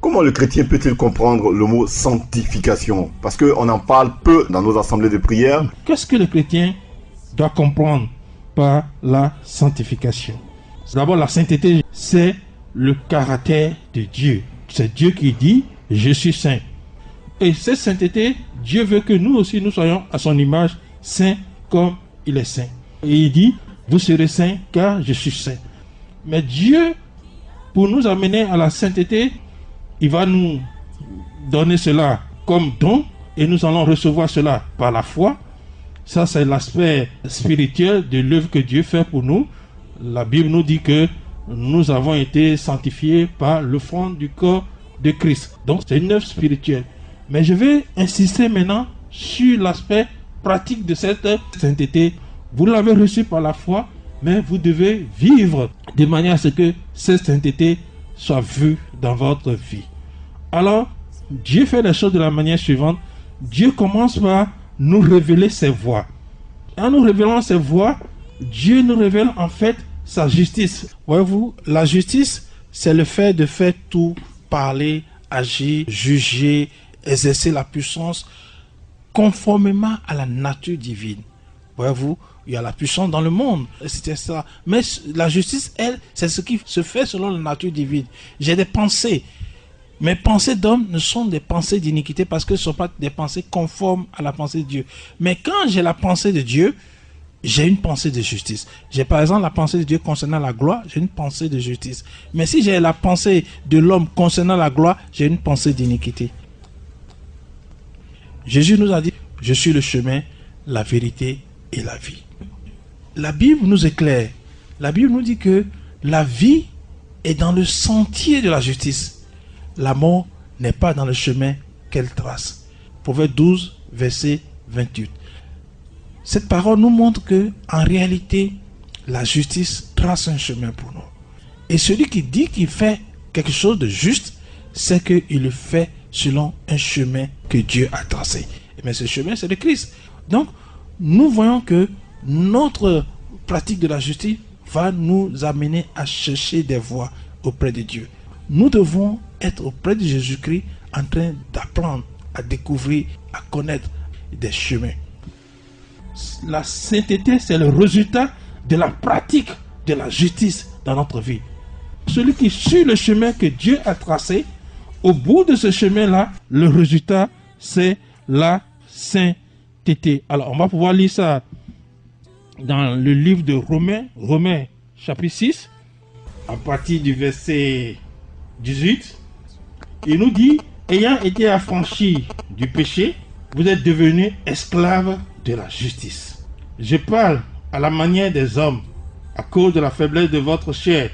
Comment le chrétien peut-il comprendre le mot sanctification? Parce qu'on en parle peu dans nos assemblées de prière. Qu'est-ce que le chrétien doit comprendre par la sanctification? D'abord, la sainteté, c'est le caractère de Dieu. C'est Dieu qui dit « Je suis saint ». Et cette sainteté, Dieu veut que nous aussi, nous soyons à son image, saints comme il est saint. Et il dit « Vous serez saints car je suis saint ». Mais Dieu, pour nous amener à la sainteté, il va nous donner cela comme don et nous allons recevoir cela par la foi. Ça, c'est l'aspect spirituel de l'œuvre que Dieu fait pour nous. La Bible nous dit que nous avons été sanctifiés par l'offrande du corps de Christ. Donc, c'est une œuvre spirituelle. Mais je vais insister maintenant sur l'aspect pratique de cette sainteté. Vous l'avez reçue par la foi, mais vous devez vivre de manière à ce que cette sainteté soit vue dans votre vie. Alors, Dieu fait les choses de la manière suivante. Dieu commence par nous révéler ses voies. En nous révélant ses voies, Dieu nous révèle en fait sa justice. Voyez-vous, la justice, c'est le fait de faire tout, parler, agir, juger, exercer la puissance conformément à la nature divine. Voyez-vous, il y a la puissance dans le monde, etc. Mais la justice, elle, c'est ce qui se fait selon la nature divine. J'ai des pensées. Mes pensées d'homme ne sont des pensées d'iniquité parce que ce ne sont pas des pensées conformes à la pensée de Dieu. Mais quand j'ai la pensée de Dieu, j'ai une pensée de justice. J'ai par exemple la pensée de Dieu concernant la gloire, j'ai une pensée de justice. Mais si j'ai la pensée de l'homme concernant la gloire, j'ai une pensée d'iniquité. Jésus nous a dit, je suis le chemin, la vérité et la vie. La Bible nous éclaire. La Bible nous dit que la vie est dans le sentier de la justice. La mort n'est pas dans le chemin qu'elle trace. Proverbe 12, verset 28. Cette parole nous montre que, en réalité, la justice trace un chemin pour nous. Et celui qui dit qu'il fait quelque chose de juste, c'est qu'il le fait selon un chemin que Dieu a tracé. Mais ce chemin, c'est le Christ. Donc, nous voyons que notre pratique de la justice va nous amener à chercher des voies auprès de Dieu. Nous devons être auprès de Jésus-Christ en train d'apprendre, à découvrir, à connaître des chemins. La sainteté, c'est le résultat de la pratique de la justice dans notre vie. Celui qui suit le chemin que Dieu a tracé, au bout de ce chemin-là, le résultat, c'est la sainteté. Alors, on va pouvoir lire ça dans le livre de Romains chapitre 6, à partir du verset 18. Il nous dit, ayant été affranchis du péché, vous êtes devenus esclaves de la justice. Je parle à la manière des hommes, à cause de la faiblesse de votre chair.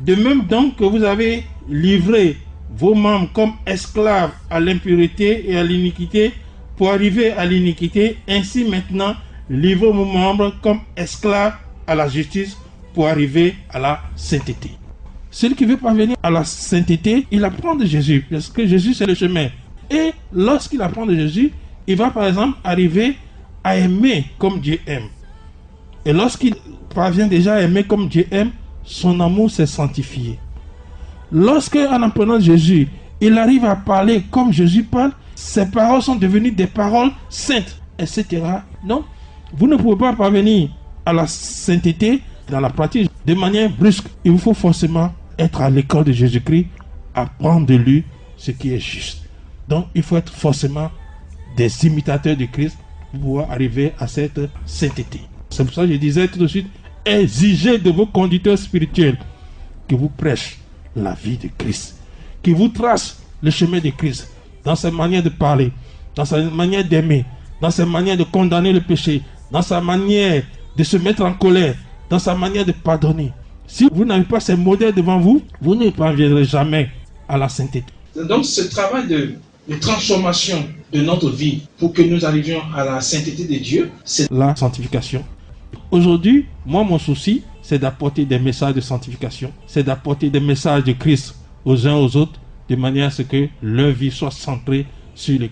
De même donc que vous avez livré vos membres comme esclaves à l'impureté et à l'iniquité, pour arriver à l'iniquité, ainsi maintenant, livrez vos membres comme esclaves à la justice, pour arriver à la sainteté. Celui qui veut parvenir à la sainteté, il apprend de Jésus, parce que Jésus c'est le chemin. Et lorsqu'il apprend de Jésus, il va par exemple arriver à aimer comme Dieu aime. Et lorsqu'il parvient déjà à aimer comme Dieu aime, son amour s'est sanctifié. Lorsque, en apprenant Jésus, il arrive à parler comme Jésus parle, ses paroles sont devenues des paroles saintes, etc. Donc, vous ne pouvez pas parvenir à la sainteté dans la pratique de manière brusque. Il vous faut forcément être à l'école de Jésus-Christ, apprendre de lui ce qui est juste. Donc, il faut être forcément des imitateurs de Christ pour pouvoir arriver à cette sainteté. C'est pour ça que je disais tout de suite, exigez de vos conducteurs spirituels qui vous prêchent la vie de Christ, qui vous tracent le chemin de Christ, dans sa manière de parler, dans sa manière d'aimer, dans sa manière de condamner le péché, dans sa manière de se mettre en colère, dans sa manière de pardonner. Si vous n'avez pas ces modèles devant vous, vous ne parviendrez jamais à la sainteté. Donc ce travail de transformation de notre vie pour que nous arrivions à la sainteté de Dieu, c'est la sanctification. Aujourd'hui, moi mon souci, c'est d'apporter des messages de sanctification, c'est d'apporter des messages de Christ aux uns aux autres, de manière à ce que leur vie soit centrée sur le